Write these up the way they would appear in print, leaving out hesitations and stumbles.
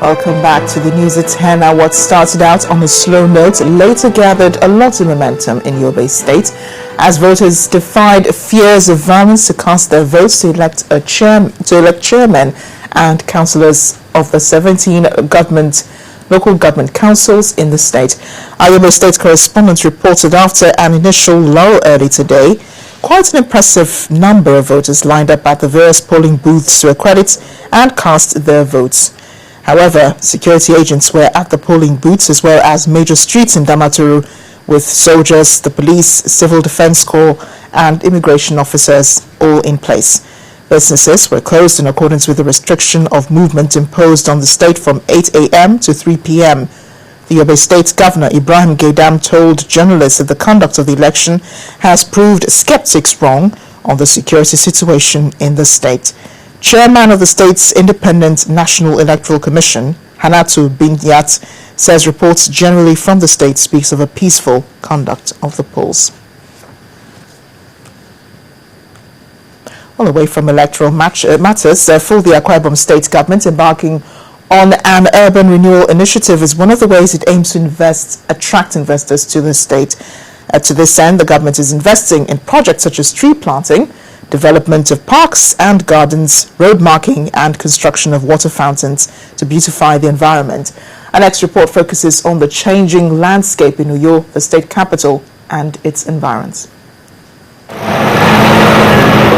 Welcome back to the news at 10. Now, what started out on a slow note later gathered a lot of momentum in Yobe State as voters defied fears of violence to cast their votes to elect chairmen and councillors of the 17 local government councils in the state. Our Yobe State correspondent reported after an initial lull early today, quite an impressive number of voters lined up at the various polling booths to accredit and cast their votes. However, security agents were at the polling booths as well as major streets in Damaturu with soldiers, the police, civil defense corps and immigration officers all in place. Businesses were closed in accordance with the restriction of movement imposed on the state from 8 a.m. to 3 p.m. The Yobe State Governor Ibrahim Gaidam told journalists that the conduct of the election has proved skeptics wrong on the security situation in the state. Chairman of the state's Independent National Electoral Commission, Hanatu Binyat, says reports generally from the state speaks of a peaceful conduct of the polls. Well, away from electoral matters, for the Akwa Ibom state government embarking on an urban renewal initiative is one of the ways it aims to attract investors to the state. To this end, the government is investing in projects such as tree planting, development of parks and gardens, road marking and construction of water fountains to beautify the environment. Our next report focuses on the changing landscape in Uyo, the state capital, and its environs.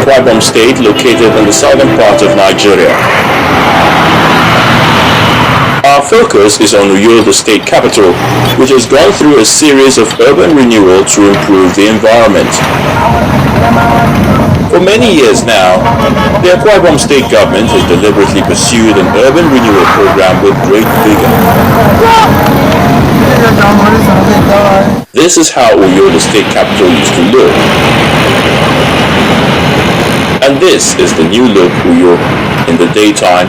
Akwa Ibom State, located in the southern part of Nigeria. Our focus is on Uyo, the state capital, which has gone through a series of urban renewal to improve the environment. For many years now, the Akwa Ibom state government has deliberately pursued an urban renewal program with great vigor. This is how Uyo, the state capital, used to look. And this is the new look Uyo in the daytime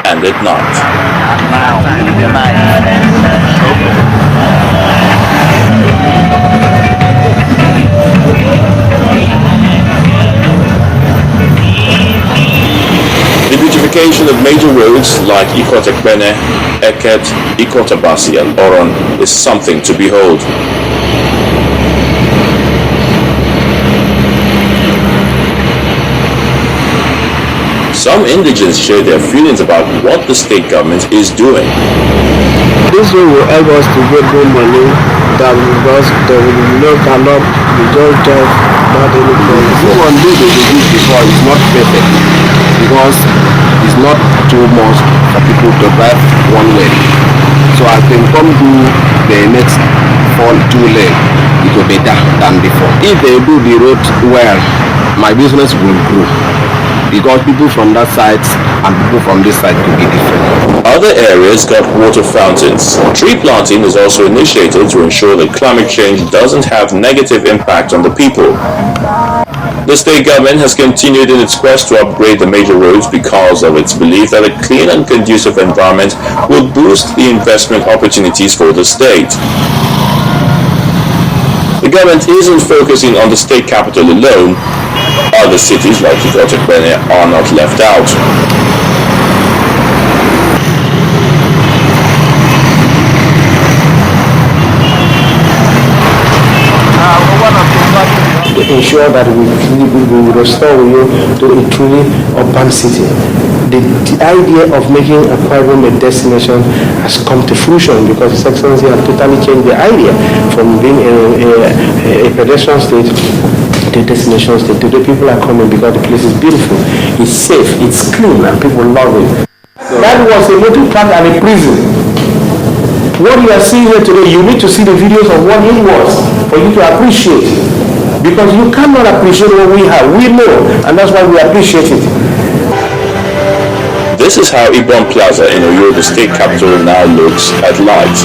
and at night. The beautification of major roads like Ikotekbene, Eket, Ikotabasi and Oron is something to behold. Some indigents share their feelings about what the state government is doing. This way will help us to get more money that because there will be no cannot be just not any problem. This one did before is not perfect because it's not too much for people to drive one way. So I can come to the next 2 lane, it will be better than before. If they do the road well, my business will grow. Because people from that side and people from this side could be different. Other areas got water fountains. Tree planting is also initiated to ensure that climate change doesn't have negative impact on the people. The state government has continued in its quest to upgrade the major roads because of its belief that a clean and conducive environment will boost the investment opportunities for the state. The government isn't focusing on the state capital alone. Other cities like Ikotekbene are not left out. To ensure that we will restore Uyo to a truly urban city. The idea of making Akwa Ibom a destination has come to fruition because His Excellency has totally changed the idea from being a pedestrian state to a destination state. Today people are coming because the place is beautiful, it's safe, it's clean, and people love it. That was a motive park and a prison. What you are seeing here today, you need to see the videos of what it was for you to appreciate. Because you cannot appreciate what we have. We know, and that's why we appreciate it. This is how Ibom Plaza in Uyo, the state capital, now looks at light.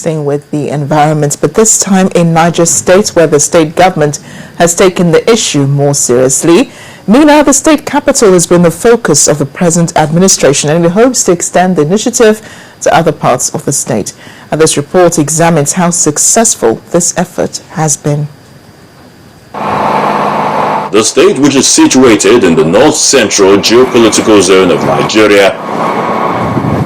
staying with the environment, but this time in Niger State, where the state government has taken the issue more seriously. Meanwhile, the state capital has been the focus of the present administration, and it hopes to extend the initiative to other parts of the state. And this report examines how successful this effort has been. The state, which is situated in the north-central geopolitical zone of Nigeria,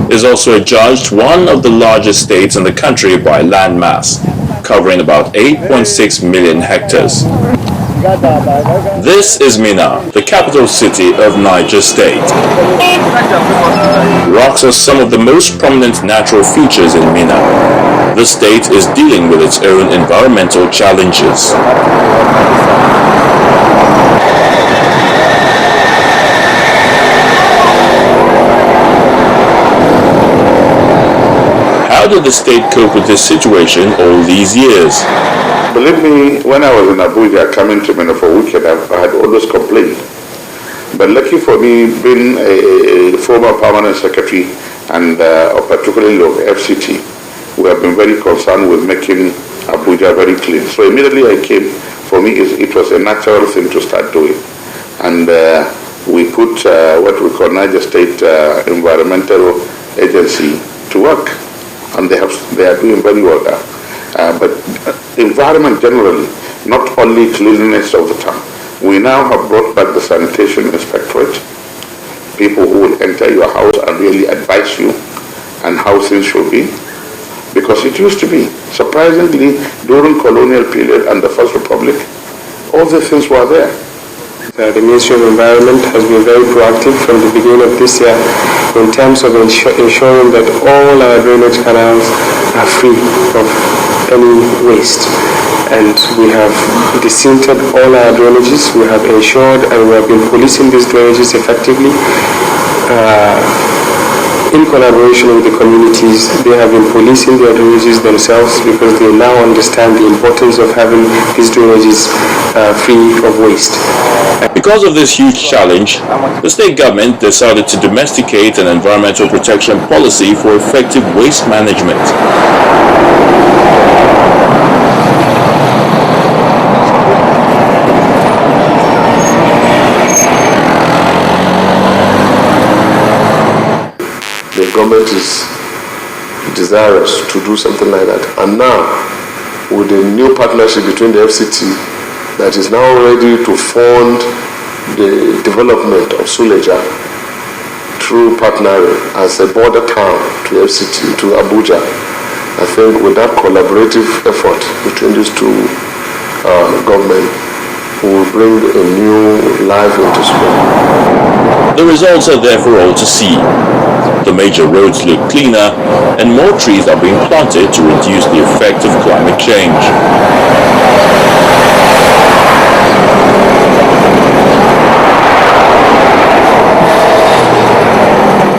is also adjudged one of the largest states in the country by land mass, covering about 8.6 million hectares. This is Minna, the capital city of Niger State. Rocks are some of the most prominent natural features in Minna. The state is dealing with its own environmental challenges. How did the state cope with this situation all these years? Believe me, when I was in Abuja coming to Minna for a weekend, I had always complained. But lucky for me, being a former permanent secretary and particularly of FCT, we have been very concerned with making Abuja very clean. So immediately I came, for me it was a natural thing to start doing. And we put what we call Niger State Environmental Agency to work. And they are doing very well there. But environment generally, not only cleanliness of the town. We now have brought back the sanitation inspectorate, people who will enter your house and really advise you on how things should be. Because it used to be, surprisingly, during colonial period and the First Republic, all these things were there. The Ministry of Environment has been very proactive from the beginning of this year in terms of ensuring that all our drainage canals are free of any waste. And we have desinted all our drainages. We have ensured and we have been policing these drainages effectively. In collaboration with the communities, they have been policing their drainages themselves because they now understand the importance of having these drainages free of waste. Because of this huge challenge, the state government decided to domesticate an environmental protection policy for effective waste management. The government is desirous to do something like that. And now, with the new partnership between the FCT that is now ready to fund the development of Suleja through partnering as a border town to FCT, to Abuja, I think with that collaborative effort between these two governments, we will bring a new life into sport. The results are there for all to see. The major roads look cleaner and more trees are being planted to reduce the effect of climate change.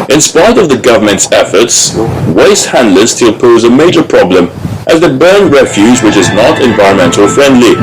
In spite of the government's efforts, waste handlers still pose a major problem as they burn refuse which is not environmental friendly.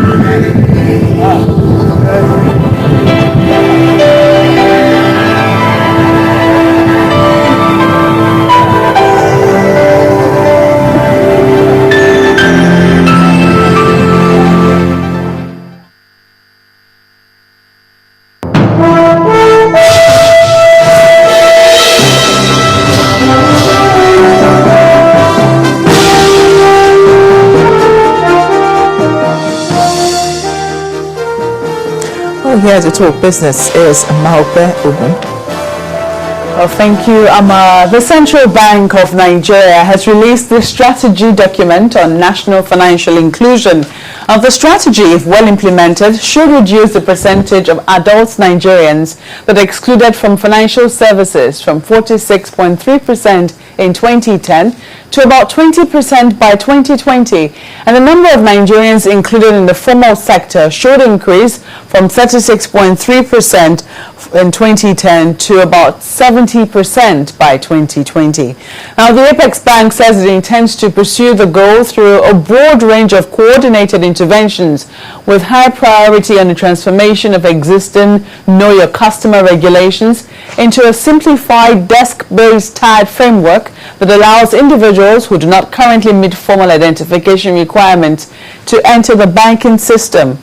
Here to talk business is Akwa Ibom. Well, thank you, Amma. The Central Bank of Nigeria has released the strategy document on national financial inclusion. The strategy, if well implemented, should reduce the percentage of adult Nigerians that are excluded from financial services from 46.3% in 2010 to about 20% by 2020. And the number of Nigerians included in the formal sector should increase from 36.3% in 2010 to about 70% by 2020. Now, the Apex Bank says it intends to pursue the goal through a broad range of coordinated interventions with high priority on the transformation of existing Know Your Customer regulations into a simplified desk-based tied framework that allows individuals who do not currently meet formal identification requirements to enter the banking system.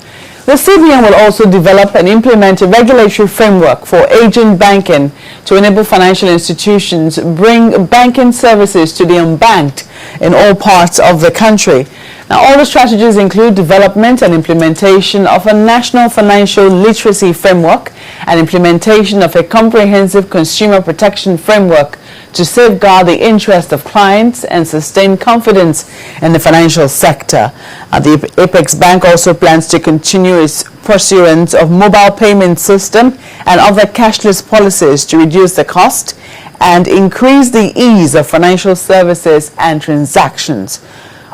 The CBN will also develop and implement a regulatory framework for agent banking to enable financial institutions bring banking services to the unbanked in all parts of the country. Now, all the strategies include development and implementation of a national financial literacy framework and implementation of a comprehensive consumer protection framework to safeguard the interest of clients and sustain confidence in the financial sector. The Apex Bank also plans to continue its pursuance of mobile payment system and other cashless policies to reduce the cost and increase the ease of financial services and transactions.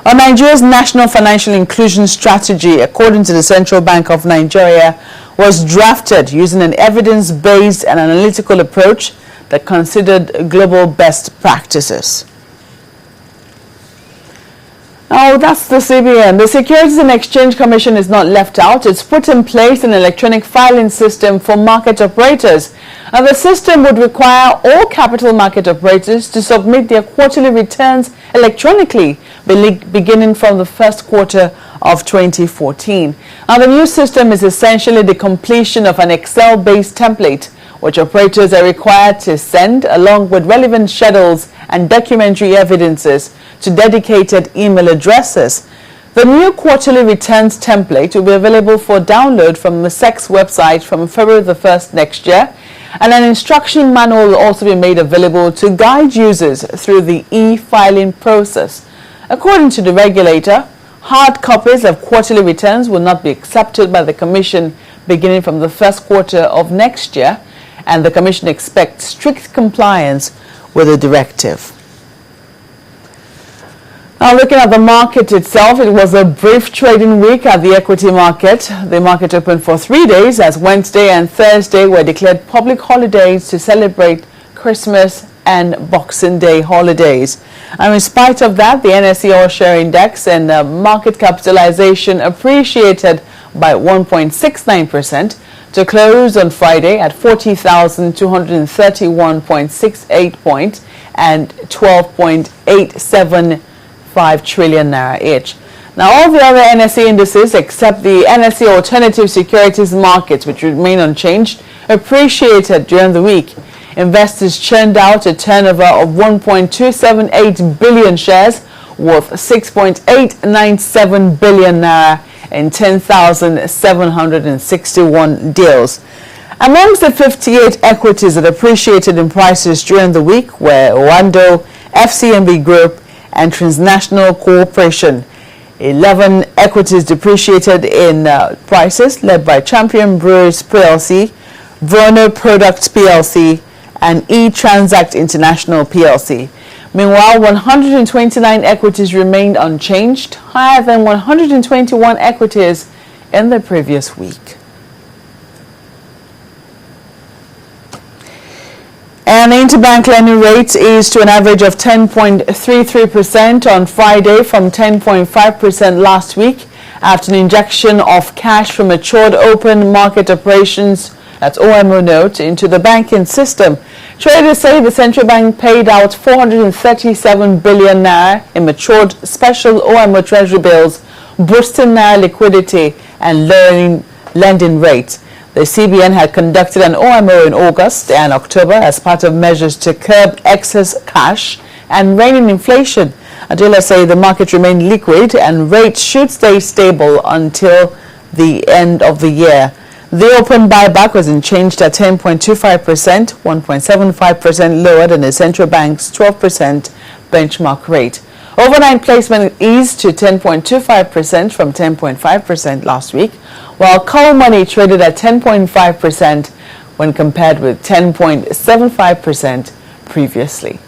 On Nigeria's National Financial Inclusion Strategy, according to the Central Bank of Nigeria, was drafted using an evidence-based and analytical approach that considered global best practices. Oh, that's the CBN. The Securities and Exchange Commission is not left out. It's put in place an electronic filing system for market operators. And the system would require all capital market operators to submit their quarterly returns electronically beginning from the first quarter of 2014. Now, the new system is essentially the completion of an Excel-based template which operators are required to send along with relevant schedules and documentary evidences to dedicated email addresses. The new quarterly returns template will be available for download from the SEC's website from February the 1st next year, and an instruction manual will also be made available to guide users through the e-filing process. According to the regulator, hard copies of quarterly returns will not be accepted by the Commission beginning from the first quarter of next year, and the Commission expects strict compliance with the directive. Now, looking at the market itself, it was a brief trading week at the equity market. The market opened for 3 days as Wednesday and Thursday were declared public holidays to celebrate Christmas and Boxing Day holidays. And in spite of that, the NSE All-Share Index and market capitalization appreciated by 1.69% to close on Friday at 40,231.68 points and 12.875 trillion naira each. Now, all the other NSE indices except the NSE Alternative Securities Markets, which remain unchanged, appreciated during the week. Investors churned out a turnover of 1.278 billion shares worth 6.897 billion naira in 10,761 deals. Amongst the 58 equities that appreciated in prices during the week were Wando, FCMB Group, and Transnational Corporation. 11 equities depreciated in prices, led by Champion Brewers PLC, Verno Products PLC, and E-Transact International PLC. Meanwhile, 129 equities remained unchanged, higher than 121 equities in the previous week. And the interbank lending rate is to an average of 10.33% on Friday from 10.5% last week after an injection of cash from matured open market operations, that's OMO note, into the banking system. Traders say the central bank paid out 437 billion naira in matured special OMO treasury bills, boosting naira liquidity and lowering lending rates. The CBN had conducted an OMO in August and October as part of measures to curb excess cash and rein in inflation. Dealers say the market remained liquid and rates should stay stable until the end of the year. The open buyback was unchanged at 10.25%, 1.75% lower than the central bank's 12% benchmark rate. Overnight placement eased to 10.25% from 10.5% last week, while call money traded at 10.5% when compared with 10.75% previously.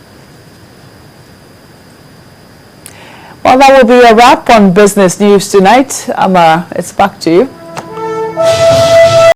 Well, that will be a wrap on business news tonight. Amara, it's back to you.